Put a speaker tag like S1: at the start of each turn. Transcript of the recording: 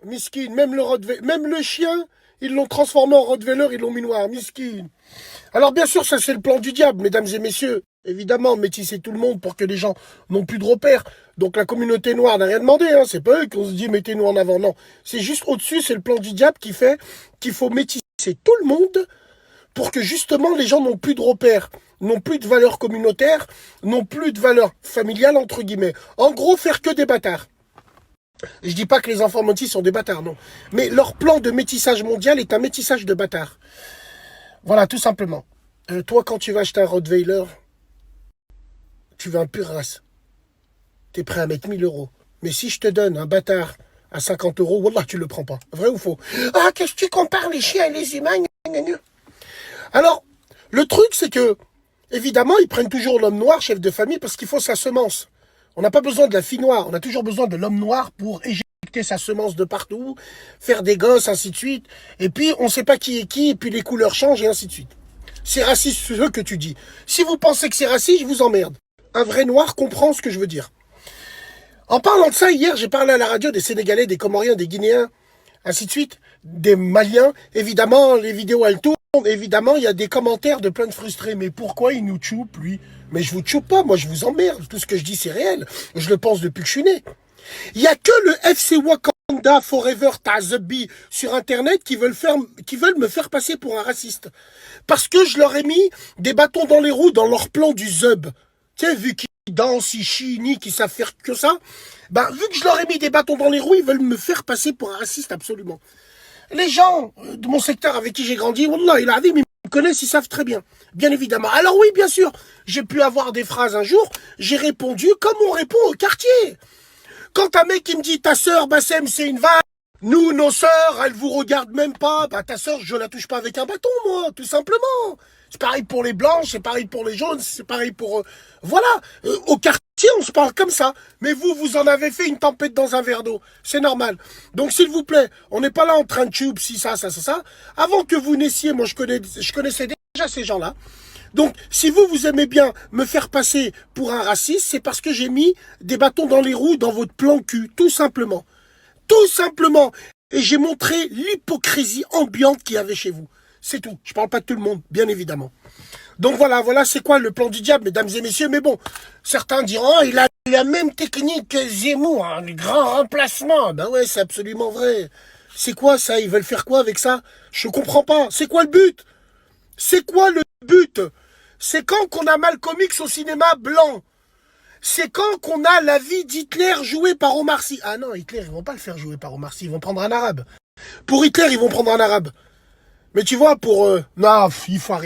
S1: Miskin, même le chien, ils l'ont transformé en Rottweiler, ils l'ont mis noir, Miskin. Alors bien sûr, ça c'est le plan du diable, mesdames et messieurs. Évidemment, métisser tout le monde pour que les gens n'ont plus de repères. Donc la communauté noire n'a rien demandé, hein. C'est pas eux qu'on se dit mettez-nous en avant, non. C'est juste au-dessus, c'est le plan du diable qui fait qu'il faut métisser tout le monde pour que justement les gens n'ont plus de repères, n'ont plus de valeurs communautaires, n'ont plus de valeurs familiales, entre guillemets. En gros, faire que des bâtards. Je dis pas que les enfants métis sont des bâtards, non. Mais leur plan de métissage mondial est un métissage de bâtards. Voilà, tout simplement. Toi, quand tu vas acheter un Rottweiler, tu veux un pur race. T'es prêt à mettre 1000 euros. Mais si je te donne un bâtard à 50 euros, wallah, tu le prends pas. Vrai ou faux? Ah, qu'est-ce que tu compares les chiens et les humains? Alors, le truc, c'est que, évidemment, ils prennent toujours l'homme noir, chef de famille, parce qu'il faut sa semence. On n'a pas besoin de la fille noire, on a toujours besoin de l'homme noir pour éjecter sa semence de partout, faire des gosses, ainsi de suite. Et puis, on ne sait pas qui est qui, et puis les couleurs changent, et ainsi de suite. C'est raciste ce que tu dis. Si vous pensez que c'est raciste, je vous emmerde. Un vrai noir comprend ce que je veux dire. En parlant de ça, hier, j'ai parlé à la radio des Sénégalais, des Comoriens, des Guinéens, ainsi de suite, des Maliens. Évidemment, les vidéos, elles tournent. Évidemment, il y a des commentaires de plein de frustrés. Mais pourquoi il nous choupe, lui? Mais je vous choupe pas, moi je vous emmerde. Tout ce que je dis, c'est réel. Je le pense depuis que je suis né. Il n'y a que le FC Wakanda Forever Tazebi sur Internet qui veulent me faire passer pour un raciste. Parce que je leur ai mis des bâtons dans les roues dans leur plan du Zub. Tu sais, vu qu'ils dansent, ils chient, qu'ils savent faire que ça, bah, vu que je leur ai mis des bâtons dans les roues, ils veulent me faire passer pour un raciste absolument. Les gens de mon secteur avec qui j'ai grandi, wallah, il a dit, mais ils me connaissent, ils savent très bien. Bien évidemment. Alors oui, bien sûr, j'ai pu avoir des phrases un jour, j'ai répondu comme on répond au quartier. Quand un mec qui me dit, ta sœur, Bassem, c'est une vache, nous, nos sœurs, elles vous regardent même pas, bah ta sœur, je la touche pas avec un bâton, moi, tout simplement. C'est pareil pour les blanches, c'est pareil pour les jaunes, c'est pareil pour... voilà, au quartier, on se parle comme ça. Mais vous, vous en avez fait une tempête dans un verre d'eau. C'est normal. Donc, s'il vous plaît, on n'est pas là en train de tube, si ça. Avant que vous naissiez, moi, je connaissais déjà ces gens-là. Donc, si vous aimez bien me faire passer pour un raciste, c'est parce que j'ai mis des bâtons dans les roues dans votre plan cul, tout simplement. Tout simplement. Et j'ai montré l'hypocrisie ambiante qu'il y avait chez vous. C'est tout. Je parle pas de tout le monde, bien évidemment. Donc voilà, c'est quoi le plan du diable, mesdames et messieurs. Mais bon, certains diront, oh, il a la même technique que Zemmour, hein, le grand remplacement. Ben ouais, c'est absolument vrai. C'est quoi ça? Ils veulent faire quoi avec ça? Je comprends pas. C'est quoi le but? C'est quoi le but? C'est quand qu'on a Malcolm X au cinéma blanc? C'est quand qu'on a la vie d'Hitler jouée par Omar Sy? Ah non, Hitler, ils vont pas le faire jouer par Omar Sy, ils vont prendre un arabe. Pour Hitler, ils vont prendre un arabe. Mais tu vois, pour... non, il faut arrêter.